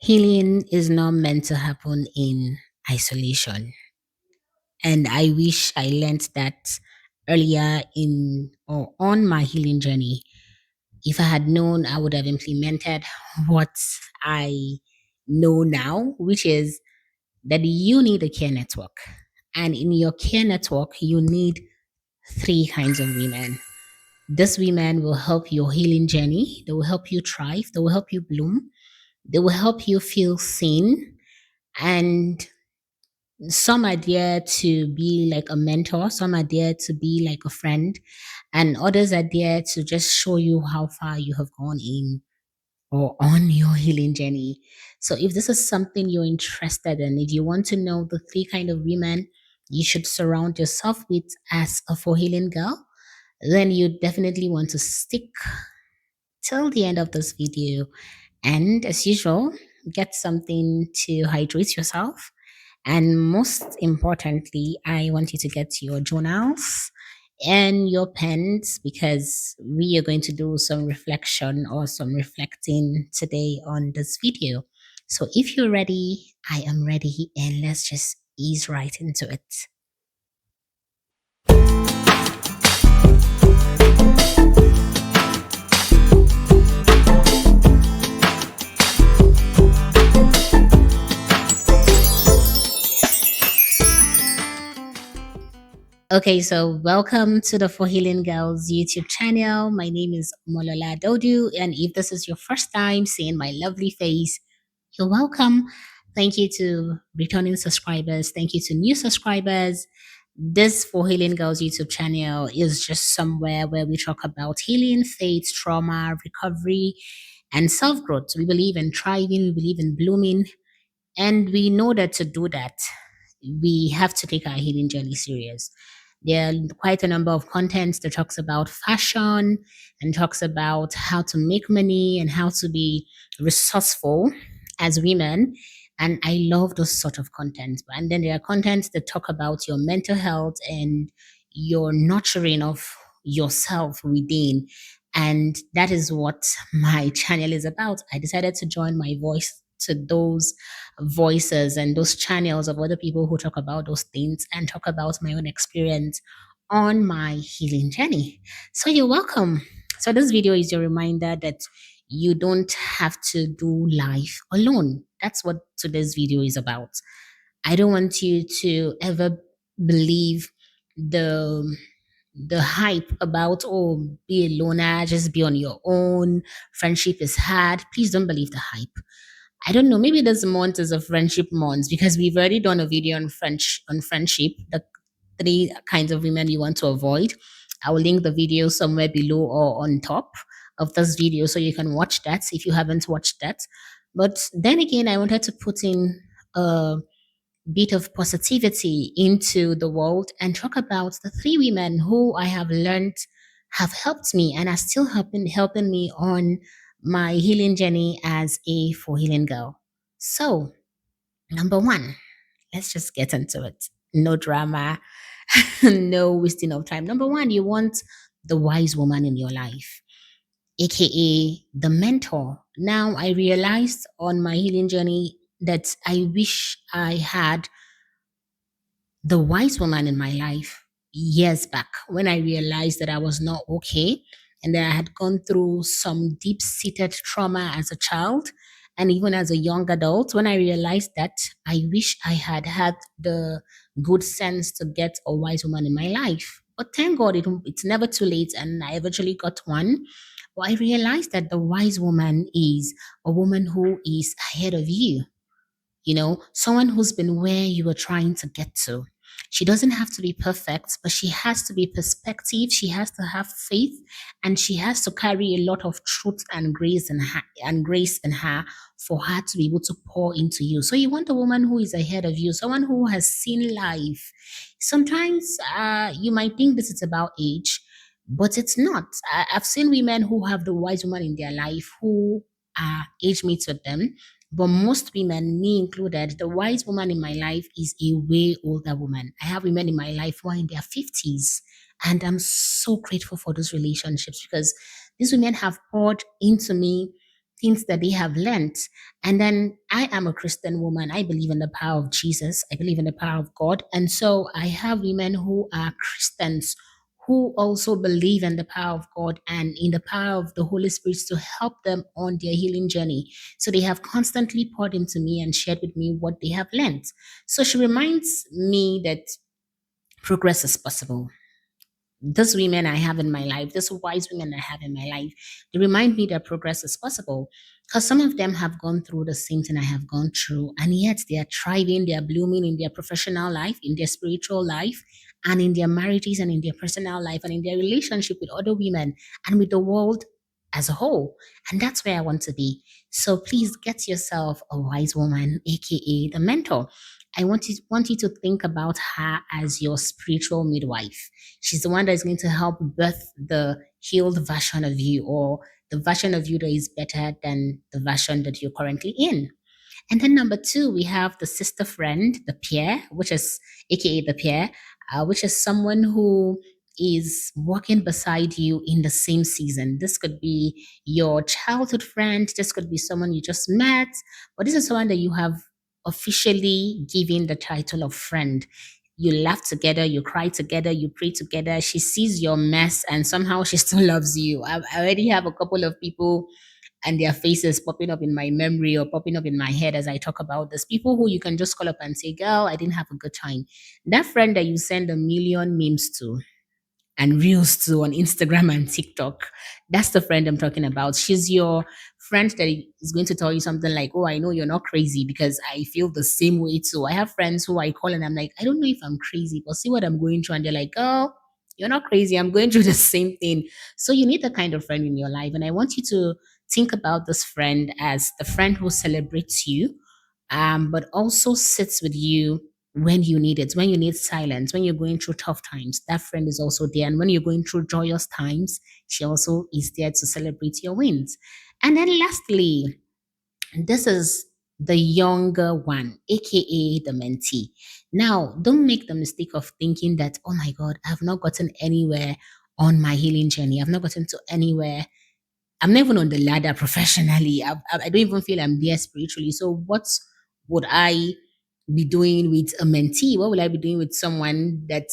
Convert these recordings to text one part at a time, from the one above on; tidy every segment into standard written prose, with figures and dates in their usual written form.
Healing is not meant to happen in isolation. And I wish I learned that earlier in or on my healing journey. If I had known, I would have implemented what I know now, which is that you need a care network. And in your care network, you need three kinds of women. These women will help your healing journey. They will help you thrive. They will help you bloom. They will help you feel seen. And some are there to be like a mentor, some are there to be like a friend, and others are there to just show you how far you have gone in or on your healing journey. So if this is something you're interested in, if you want to know the three kind of women you should surround yourself with as a for healing girl, then you definitely want to stick till the end of this video. And as usual, get something to hydrate yourself. And most importantly, I want you to get your journals and your pens because we are going to do some reflection or some reflecting today on this video. So if you're ready, I am ready, and let's just ease right into it. Okay, so welcome to the For Healing Girls YouTube channel. My name is Molola Dodu, and if this is your first time seeing my lovely face, you're welcome. Thank you to returning subscribers. Thank you to new subscribers. This For Healing Girls YouTube channel is just somewhere where we talk about healing, faith, trauma, recovery, and self growth. We believe in thriving, we believe in blooming, and we know that to do that, we have to take our healing journey serious. There are quite a number of contents that talks about fashion and talks about how to make money and how to be resourceful as women. And I love those sort of content. And then there are contents that talk about your mental health and your nurturing of yourself within. And that is what my channel is about. I decided to join my voice to those voices and those channels of other people who talk about those things and talk about my own experience on my healing journey. So you're welcome. So this video is your reminder that you don't have to do life alone. That's what today's video is about. I don't want you to ever believe the the hype about, oh, be a loner, just be on your own, friendship is hard. Please don't believe the hype. I don't know. Maybe this month is a friendship month because we've already done a video on friendship, the three kinds of women you want to avoid. I will link the video somewhere below or on top of this video so you can watch that if you haven't watched that. But then again, I wanted to put in a bit of positivity into the world and talk about the three women who I have learned have helped me and are still helping me on my healing journey as a for healing girl. So, number one, let's just get into it. No drama, no wasting of time. Number one, you want the wise woman in your life, aka the mentor. Now, I realized on my healing journey that I wish I had the wise woman in my life years back when I realized that I was not okay and that I had gone through some deep seated trauma as a child and even as a young adult. When I realized that, I wish I had had the good sense to get a wise woman in my life. But thank God it's never too late, and I eventually got one. But I realized that the wise woman is a woman who is ahead of you, someone who's been where you were trying to get to. She doesn't have to be perfect, but she has to be perspective. She has to have faith, and she has to carry a lot of truth and grace in her for her to be able to pour into you. So you want a woman who is ahead of you, someone who has seen life. Sometimes you might think this is about age, but it's not. I've seen women who have the wise woman in their life who are age mates with them, but most women, me included, the wise woman in my life is a way older woman. I have women in my life who are in their 50s, and I'm so grateful for those relationships because these women have poured into me things that they have learned. And then I am a Christian woman. I believe in the power of Jesus. I believe in the power of God. And so I have women who are Christians who also believe in the power of God and in the power of the Holy Spirit to help them on their healing journey. So they have constantly poured into me and shared with me what they have learned. So she reminds me that progress is possible. These women I have in my life, these wise women I have in my life, they remind me that progress is possible. Because some of them have gone through the same thing I have gone through, and yet they are thriving, they are blooming in their professional life, in their spiritual life, and in their marriages, and in their personal life, and in their relationship with other women, and with the world as a whole. And that's where I want to be. So please get yourself a wise woman, aka the mentor. I want you to think about her as your spiritual midwife. She's the one that is going to help birth the healed version of you, or the version of you that is better than the version that you're currently in. And then number two, we have the sister friend, the peer, which is AKA the peer, which is someone who is walking beside you in the same season. This could be your childhood friend. This could be someone you just met, but this is someone that you have officially given the title of friend. You laugh together, you cry together, you pray together. She sees your mess and somehow she still loves you. I already have a couple of people and their faces popping up in my memory or popping up in my head as I talk about this. People who you can just call up and say, girl, I didn't have a good time. That friend that you send a million memes to and reels to on Instagram and TikTok, that's the friend I'm talking about. She's your friend that is going to tell you something like, oh, I know you're not crazy because I feel the same way too. I have friends who I call and I'm like, I don't know if I'm crazy, but see what I'm going through. And they're like, oh, you're not crazy. I'm going through the same thing. So you need the kind of friend in your life. And I want you to think about this friend as the friend who celebrates you, but also sits with you when you need it, when you need silence, when you're going through tough times. That friend is also there. And when you're going through joyous times, she also is there to celebrate your wins. And then lastly, this is the younger one, aka the mentee. Now, don't make the mistake of thinking that, oh my God, I've not gotten anywhere on my healing journey. I've not gotten to anywhere. I'm not even on the ladder professionally. I don't even feel I'm there spiritually. So, what would I be doing with a mentee? What will I be doing with someone that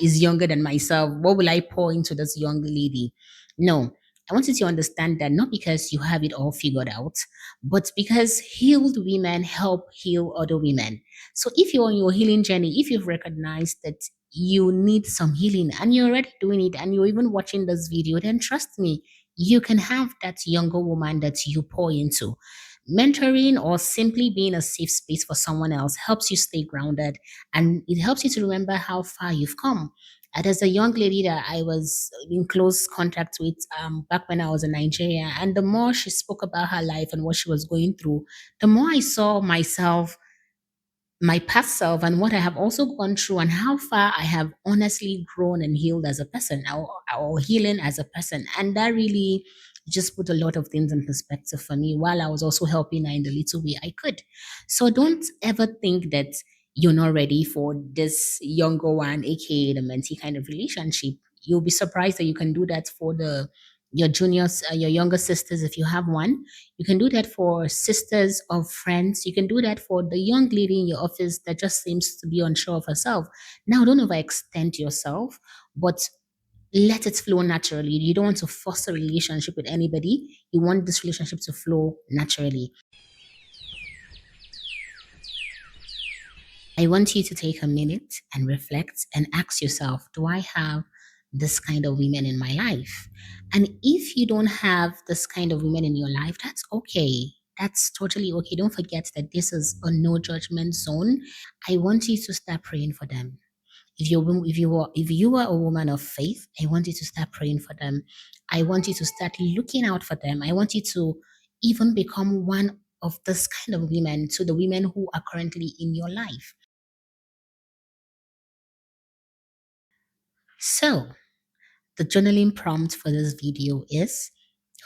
is younger than myself? What will I pour into this young lady? No, I want you to understand that not because you have it all figured out, but because healed women help heal other women. So, if you're on your healing journey, if you've recognized that you need some healing and you're already doing it and you're even watching this video, then trust me, you can have that younger woman that you pour into. Mentoring or simply being a safe space for someone else helps you stay grounded, and it helps you to remember how far you've come. There's a young lady that I was in close contact with back when I was in Nigeria, and the more she spoke about her life and what she was going through, the more I saw myself, my past self, and what I have also gone through, and how far I have honestly grown and healed as a person, or healing as a person. And that really just put a lot of things in perspective for me while I was also helping her in the little way I could. So don't ever think that you're not ready for this younger one, aka the mentee kind of relationship. You'll be surprised that you can do that for the your juniors, your younger sisters, if you have one. You can do that for sisters of friends. You can do that for the young lady in your office that just seems to be unsure of herself. Now, don't overextend yourself, but let it flow naturally. You don't want to force a relationship with anybody. You want this relationship to flow naturally. I want you to take a minute and reflect and ask yourself, do I have this kind of women in my life? And if you don't have this kind of women in your life, that's okay. That's totally okay. Don't forget that this is a no judgment zone. I want you to start praying for them. If you are a woman of faith, I want you to start praying for them. I want you to start looking out for them. I want you to even become one of this kind of women to the women who are currently in your life. So, the journaling prompt for this video is: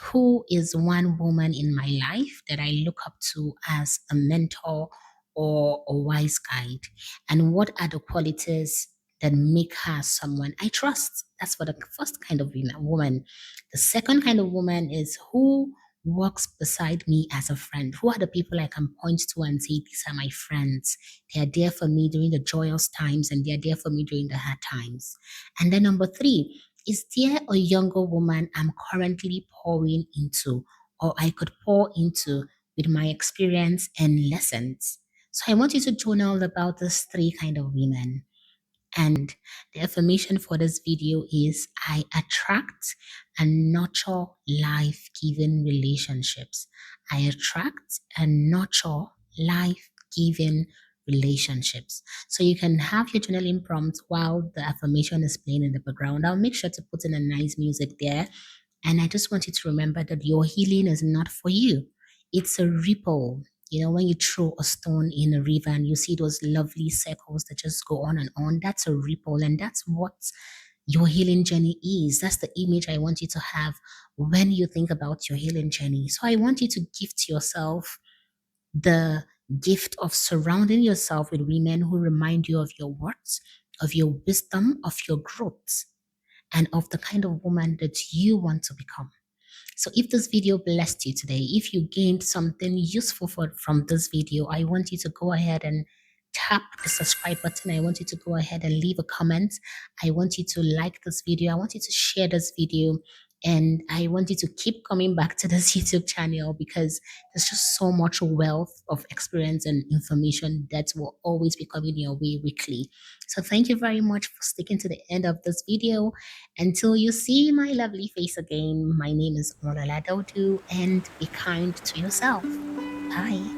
who is one woman in my life that I look up to as a mentor or a wise guide? And what are the qualities that make her someone I trust? That's for the first kind of woman. The second kind of woman is: who walks beside me as a friend? Who are the people I can point to and say, these are my friends? They are there for me during the joyous times and they are there for me during the hard times. And then number three, is there a younger woman I'm currently pouring into or I could pour into with my experience and lessons? So I want you to journal about these three kind of women. And the affirmation for this video is I attract and nurture life giving relationships. I attract and nurture life giving relationships. So you can have your journaling prompt while the affirmation is playing in the background. I'll make sure to put in a nice music there, and I just want you to remember that your healing is not for you. It's a ripple. You know, when you throw a stone in a river and you see those lovely circles that just go on, that's a ripple. And that's what your healing journey is. That's the image I want you to have when you think about your healing journey. So I want you to gift yourself the gift of surrounding yourself with women who remind you of your worth, of your wisdom, of your growth, and of the kind of woman that you want to become. So if this video blessed you today, if you gained something useful from this video, I want you to go ahead and tap the subscribe button. I want you to go ahead and leave a comment. I want you to like this video. I want you to share this video. And I want you to keep coming back to this YouTube channel because there's just so much wealth of experience and information that will always be coming your way weekly. So thank you very much for sticking to the end of this video. Until you see my lovely face again, my name is Mola Dodu, and be kind to yourself. Bye.